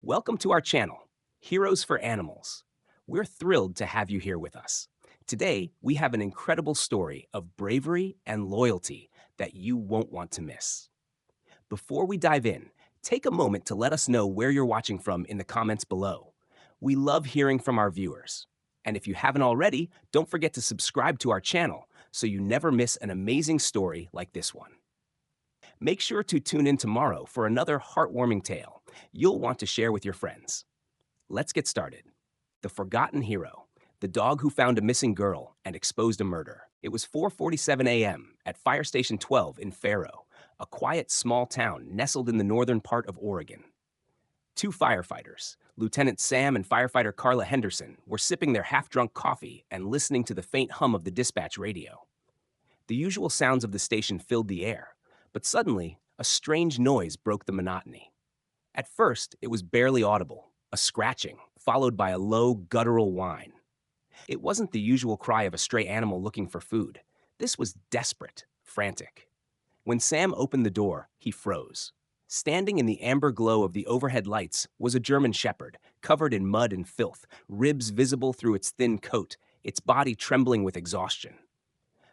Welcome to our channel, Heroes for Animals. We're thrilled to have you here with us. Today, we have an incredible story of bravery and loyalty that you won't want to miss. Before we dive in, take a moment to let us know where you're watching from in the comments below. We love hearing from our viewers. And if you haven't already, don't forget to subscribe to our channel so you never miss an amazing story like this one. Make sure to tune in tomorrow for another heartwarming tale you'll want to share with your friends. Let's get started. The Forgotten Hero, the dog who found a missing girl and exposed a murder. It was 4:47 a.m. at Fire Station 12 in Faro, a quiet small town nestled in the northern part of Oregon. Two firefighters, Lieutenant Sam and firefighter Carla Henderson, were sipping their half-drunk coffee and listening to the faint hum of the dispatch radio. The usual sounds of the station filled the air, but suddenly, a strange noise broke the monotony. At first, it was barely audible, a scratching, followed by a low, guttural whine. It wasn't the usual cry of a stray animal looking for food. This was desperate, frantic. When Sam opened the door, he froze. Standing in the amber glow of the overhead lights was a German shepherd, covered in mud and filth, ribs visible through its thin coat, its body trembling with exhaustion.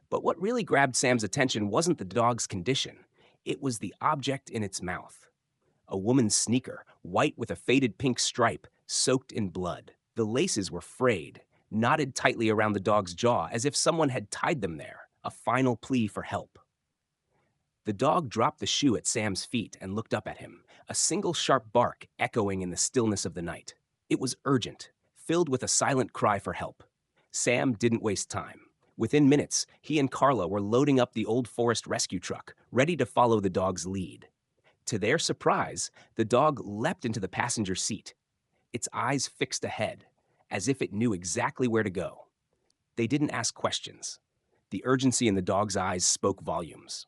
But what really grabbed Sam's attention wasn't the dog's condition. It was the object in its mouth. A woman's sneaker, white with a faded pink stripe, soaked in blood. The laces were frayed, knotted tightly around the dog's jaw as if someone had tied them there, a final plea for help. The dog dropped the shoe at Sam's feet and looked up at him, a single sharp bark echoing in the stillness of the night. It was urgent, filled with a silent cry for help. Sam didn't waste time. Within minutes, he and Carla were loading up the old forest rescue truck, ready to follow the dog's lead. To their surprise, the dog leapt into the passenger seat, its eyes fixed ahead, as if it knew exactly where to go. They didn't ask questions. The urgency in the dog's eyes spoke volumes.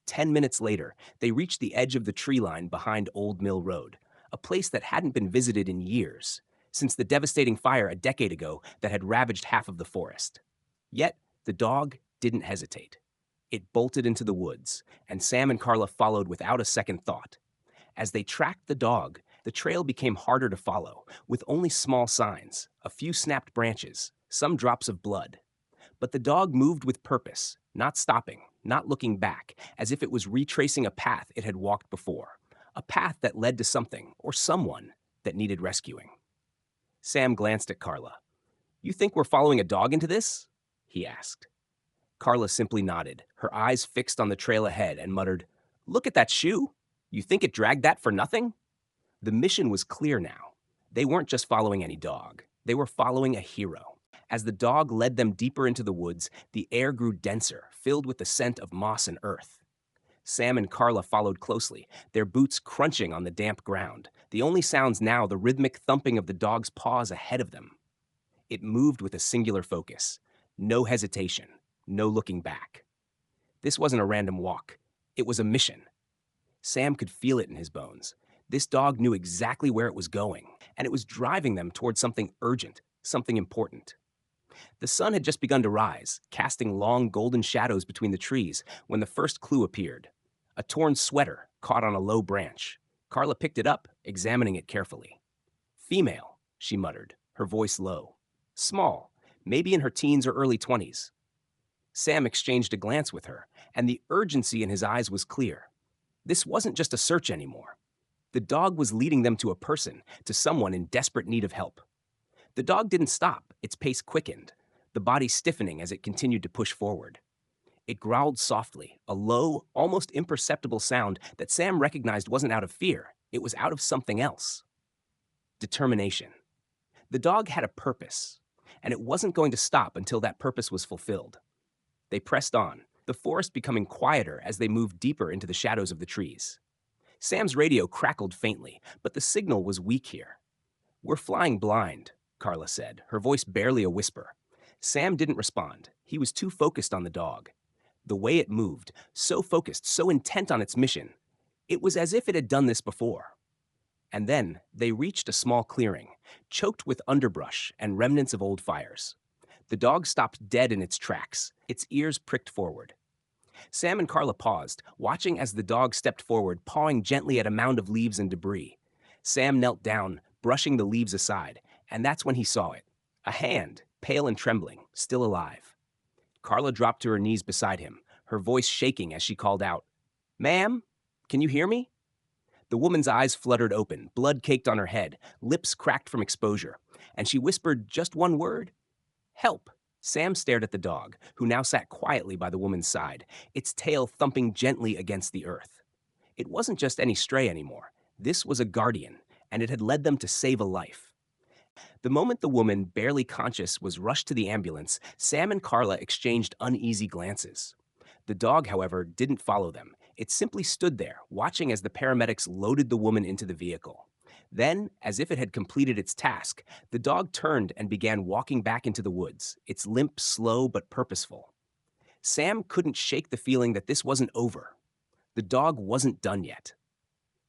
10 minutes later, they reached the edge of the tree line behind Old Mill Road, a place that hadn't been visited in years, since the devastating fire a decade ago that had ravaged half of the forest. Yet, the dog didn't hesitate. It bolted into the woods, and Sam and Carla followed without a second thought. As they tracked the dog, the trail became harder to follow, with only small signs, a few snapped branches, some drops of blood. But the dog moved with purpose, not stopping, not looking back, as if it was retracing a path it had walked before, a path that led to something or someone that needed rescuing. Sam glanced at Carla. "You think we're following a dog into this?" he asked. Carla simply nodded, her eyes fixed on the trail ahead, and muttered, "Look at that shoe! You think it dragged that for nothing?" The mission was clear now. They weren't just following any dog. They were following a hero. As the dog led them deeper into the woods, the air grew denser, filled with the scent of moss and earth. Sam and Carla followed closely, their boots crunching on the damp ground, the only sounds now the rhythmic thumping of the dog's paws ahead of them. It moved with a singular focus. No hesitation, no looking back. This wasn't a random walk. It was a mission. Sam could feel it in his bones. This dog knew exactly where it was going, and it was driving them towards something urgent, something important. The sun had just begun to rise, casting long golden shadows between the trees when the first clue appeared. A torn sweater caught on a low branch. Carla picked it up, examining it carefully. "Female," she muttered, her voice low. "Small, maybe in her teens or early 20s. Sam exchanged a glance with her, and the urgency in his eyes was clear. This wasn't just a search anymore. The dog was leading them to a person, to someone in desperate need of help. The dog didn't stop, its pace quickened, the body stiffening as it continued to push forward. It growled softly, a low, almost imperceptible sound that Sam recognized wasn't out of fear, it was out of something else. Determination. The dog had a purpose, and it wasn't going to stop until that purpose was fulfilled. They pressed on, the forest becoming quieter as they moved deeper into the shadows of the trees. Sam's radio crackled faintly, but the signal was weak here. "We're flying blind," Carla said, her voice barely a whisper. Sam didn't respond. He was too focused on the dog. The way it moved, so focused, so intent on its mission, it was as if it had done this before. And then they reached a small clearing, choked with underbrush and remnants of old fires. The dog stopped dead in its tracks, its ears pricked forward. Sam and Carla paused, watching as the dog stepped forward, pawing gently at a mound of leaves and debris. Sam knelt down, brushing the leaves aside, and that's when he saw it. A hand, pale and trembling, still alive. Carla dropped to her knees beside him, her voice shaking as she called out, "Ma'am, can you hear me?" The woman's eyes fluttered open, blood caked on her head, lips cracked from exposure, and she whispered just one word, "Help." Sam stared at the dog, who now sat quietly by the woman's side, its tail thumping gently against the earth. It wasn't just any stray anymore. This was a guardian, and it had led them to save a life. The moment the woman, barely conscious, was rushed to the ambulance, Sam and Carla exchanged uneasy glances. The dog, however, didn't follow them. It simply stood there, watching as the paramedics loaded the woman into the vehicle. Then, as if it had completed its task, the dog turned and began walking back into the woods, its limp slow but purposeful. Sam couldn't shake the feeling that this wasn't over. The dog wasn't done yet.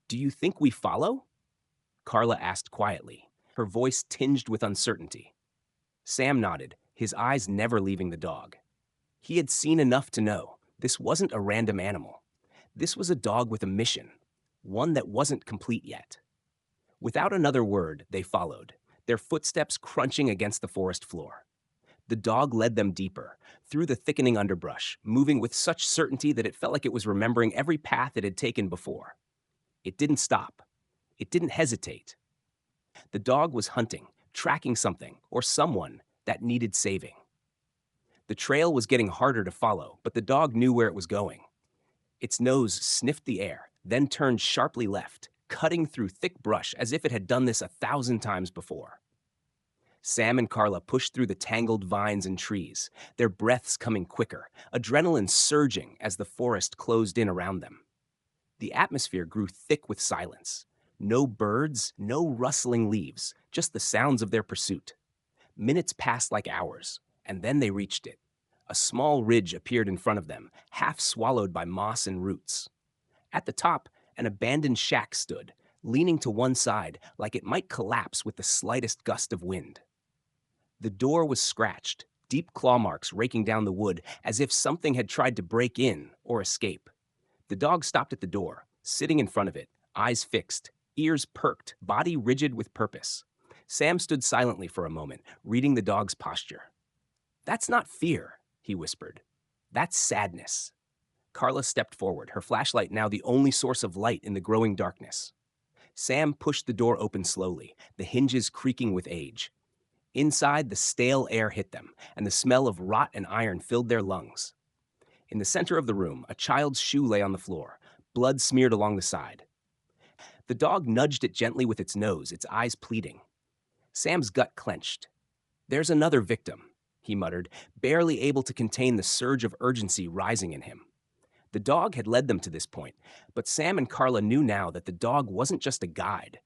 "Do you think we follow?" Carla asked quietly, her voice tinged with uncertainty. Sam nodded, his eyes never leaving the dog. He had seen enough to know this wasn't a random animal. This was a dog with a mission, one that wasn't complete yet. Without another word, they followed, their footsteps crunching against the forest floor. The dog led them deeper, through the thickening underbrush, moving with such certainty that it felt like it was remembering every path it had taken before. It didn't stop. It didn't hesitate. The dog was hunting, tracking something or someone that needed saving. The trail was getting harder to follow, but the dog knew where it was going. Its nose sniffed the air, then turned sharply left, cutting through thick brush as if it had done this 1,000 times before. Sam and Carla pushed through the tangled vines and trees, their breaths coming quicker, adrenaline surging as the forest closed in around them. The atmosphere grew thick with silence. No birds, no rustling leaves, just the sounds of their pursuit. Minutes passed like hours, and then they reached it. A small ridge appeared in front of them, half swallowed by moss and roots. At the top, an abandoned shack stood, leaning to one side like it might collapse with the slightest gust of wind. The door was scratched, deep claw marks raking down the wood as if something had tried to break in or escape. The dog stopped at the door, sitting in front of it, eyes fixed, ears perked, body rigid with purpose. Sam stood silently for a moment, reading the dog's posture. "That's not fear," he whispered. "That's sadness." Carla stepped forward, her flashlight now the only source of light in the growing darkness. Sam pushed the door open slowly, the hinges creaking with age. Inside, the stale air hit them, and the smell of rot and iron filled their lungs. In the center of the room, a child's shoe lay on the floor, blood smeared along the side. The dog nudged it gently with its nose, its eyes pleading. Sam's gut clenched. "There's another victim," he muttered, barely able to contain the surge of urgency rising in him. The dog had led them to this point, but Sam and Carla knew now that the dog wasn't just a guide.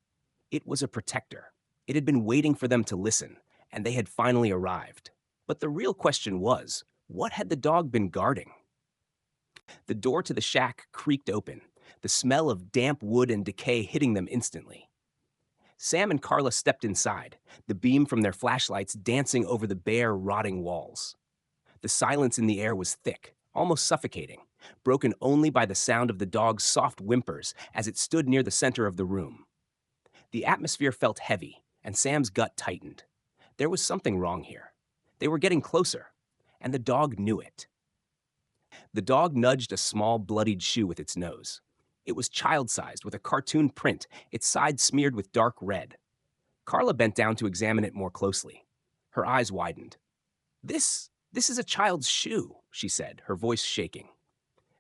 It was a protector. It had been waiting for them to listen, and they had finally arrived. But the real question was, what had the dog been guarding? The door to the shack creaked open, the smell of damp wood and decay hitting them instantly. Sam and Carla stepped inside, the beam from their flashlights dancing over the bare, rotting walls. The silence in the air was thick, almost suffocating, broken only by the sound of the dog's soft whimpers as it stood near the center of the room. The atmosphere felt heavy, and Sam's gut tightened. There was something wrong here. They were getting closer, and the dog knew it. The dog nudged a small, bloodied shoe with its nose. It was child-sized, with a cartoon print, its side smeared with dark red. Carla bent down to examine it more closely. Her eyes widened. This is a child's shoe," she said, her voice shaking.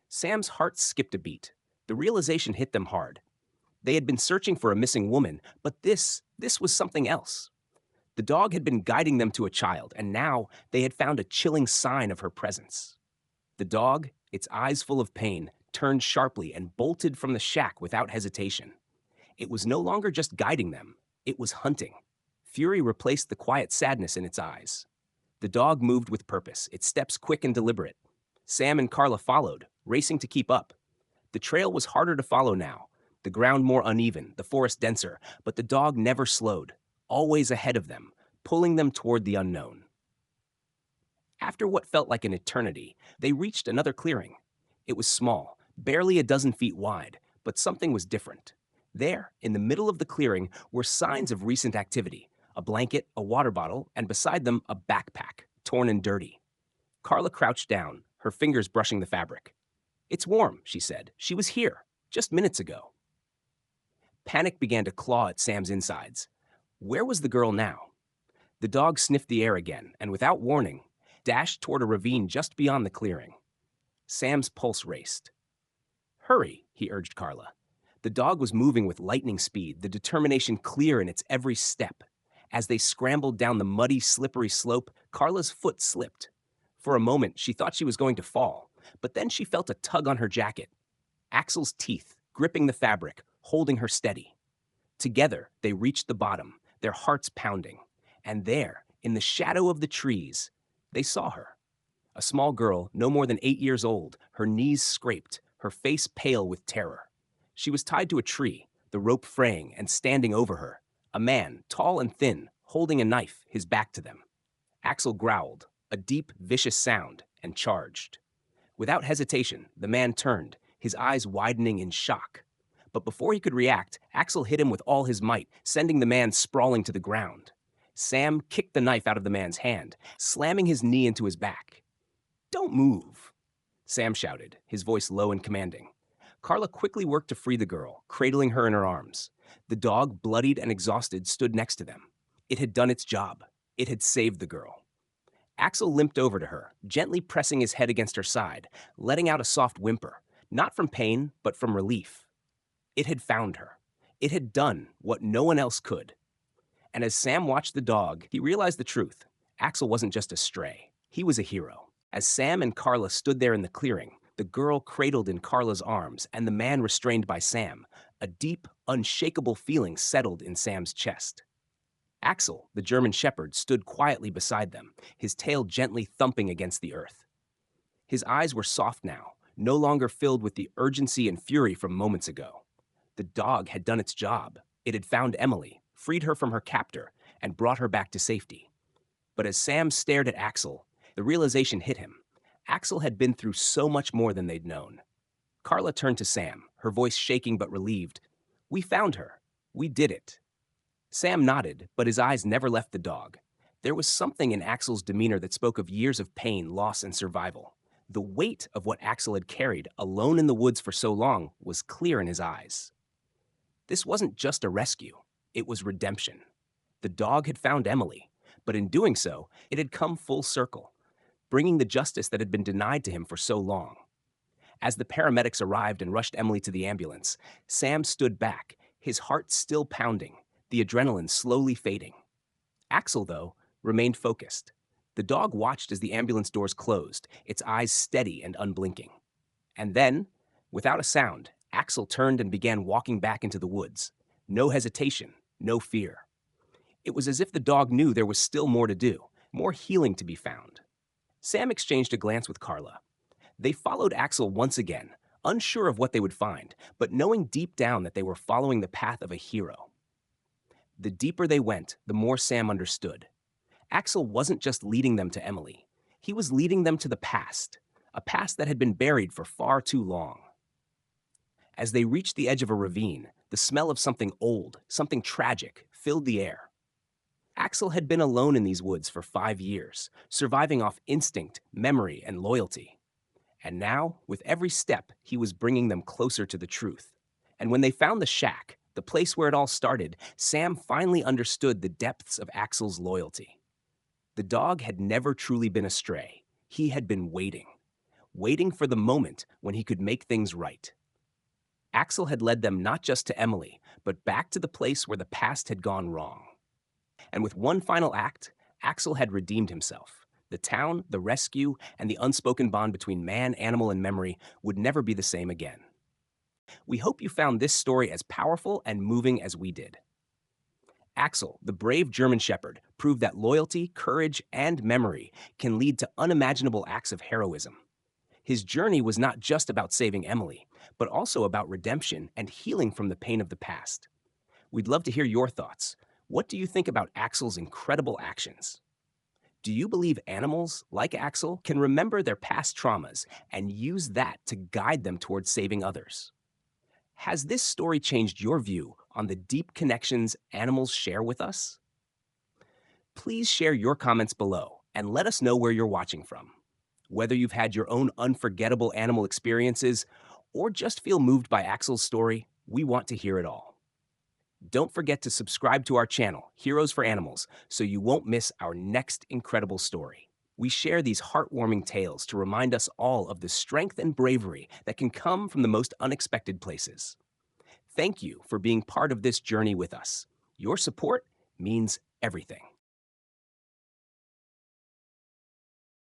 Sam's heart skipped a beat. The realization hit them hard. They had been searching for a missing woman, but this was something else. The dog had been guiding them to a child, and now they had found a chilling sign of her presence. The dog, its eyes full of pain, turned sharply and bolted from the shack without hesitation. It was no longer just guiding them, it was hunting. Fury replaced the quiet sadness in its eyes. The dog moved with purpose, its steps quick and deliberate. Sam and Carla followed, racing to keep up. The trail was harder to follow now, the ground more uneven, the forest denser, but the dog never slowed, always ahead of them, pulling them toward the unknown. After what felt like an eternity, they reached another clearing. It was small, barely a dozen feet wide, but something was different. There, in the middle of the clearing, were signs of recent activity: a blanket, a water bottle, and beside them, a backpack, torn and dirty. Carla crouched down, her fingers brushing the fabric. "It's warm," she said. "She was here, just minutes ago." Panic began to claw at Sam's insides. Where was the girl now? The dog sniffed the air again, and without warning, dashed toward a ravine just beyond the clearing. Sam's pulse raced. "Hurry," he urged Carla. The dog was moving with lightning speed, the determination clear in its every step. As they scrambled down the muddy, slippery slope, Carla's foot slipped. For a moment, she thought she was going to fall, but then she felt a tug on her jacket. Axel's teeth, gripping the fabric, holding her steady. Together, they reached the bottom, their hearts pounding. And there, in the shadow of the trees, they saw her. A small girl, no more than 8 years old, her knees scraped, her face pale with terror. She was tied to a tree, the rope fraying and standing over her. A man, tall and thin, holding a knife, his back to them. Axel growled, a deep, vicious sound, and charged. Without hesitation, the man turned, his eyes widening in shock. But before he could react, Axel hit him with all his might, sending the man sprawling to the ground. Sam kicked the knife out of the man's hand, slamming his knee into his back. "Don't move," Sam shouted, his voice low and commanding. Carla quickly worked to free the girl, cradling her in her arms. The dog, bloodied and exhausted, stood next to them. It had done its job. It had saved the girl. Axel limped over to her, gently pressing his head against her side, letting out a soft whimper, not from pain, but from relief. It had found her. It had done what no one else could. And as Sam watched the dog, he realized the truth. Axel wasn't just a stray. He was a hero. As Sam and Carla stood there in the clearing, the girl cradled in Carla's arms and the man restrained by Sam, a deep, unshakable feeling settled in Sam's chest. Axel, the German shepherd, stood quietly beside them, his tail gently thumping against the earth. His eyes were soft now, no longer filled with the urgency and fury from moments ago. The dog had done its job. It had found Emily, freed her from her captor, and brought her back to safety. But as Sam stared at Axel, the realization hit him. Axel had been through so much more than they'd known. Carla turned to Sam, her voice shaking but relieved. "We found her. We did it." Sam nodded, but his eyes never left the dog. There was something in Axel's demeanor that spoke of years of pain, loss, and survival. The weight of what Axel had carried, alone in the woods for so long, was clear in his eyes. This wasn't just a rescue. It was redemption. The dog had found Emily, but in doing so, it had come full circle, bringing the justice that had been denied to him for so long. As the paramedics arrived and rushed Emily to the ambulance, Sam stood back, his heart still pounding, the adrenaline slowly fading. Axel, though, remained focused. The dog watched as the ambulance doors closed, its eyes steady and unblinking. And then, without a sound, Axel turned and began walking back into the woods. No hesitation, no fear. It was as if the dog knew there was still more to do, more healing to be found. Sam exchanged a glance with Carla. They followed Axel once again, unsure of what they would find, but knowing deep down that they were following the path of a hero. The deeper they went, the more Sam understood. Axel wasn't just leading them to Emily. He was leading them to the past, a past that had been buried for far too long. As they reached the edge of a ravine, the smell of something old, something tragic, filled the air. Axel had been alone in these woods for 5 years, surviving off instinct, memory, and loyalty. And now, with every step, he was bringing them closer to the truth. And when they found the shack, the place where it all started, Sam finally understood the depths of Axel's loyalty. The dog had never truly been a stray. He had been waiting for the moment when he could make things right. Axel had led them not just to Emily, but back to the place where the past had gone wrong. And with one final act, Axel had redeemed himself. The town, the rescue, and the unspoken bond between man, animal, and memory would never be the same again. We hope you found this story as powerful and moving as we did. Axel, the brave German shepherd, proved that loyalty, courage, and memory can lead to unimaginable acts of heroism. His journey was not just about saving Emily, but also about redemption and healing from the pain of the past. We'd love to hear your thoughts. What do you think about Axel's incredible actions? Do you believe animals, like Axel, can remember their past traumas and use that to guide them towards saving others? Has this story changed your view on the deep connections animals share with us? Please share your comments below and let us know where you're watching from. Whether you've had your own unforgettable animal experiences or just feel moved by Axel's story, we want to hear it all. Don't forget to subscribe to our channel, Heroes for Animals, so you won't miss our next incredible story. We share these heartwarming tales to remind us all of the strength and bravery that can come from the most unexpected places. Thank you for being part of this journey with us. Your support means everything.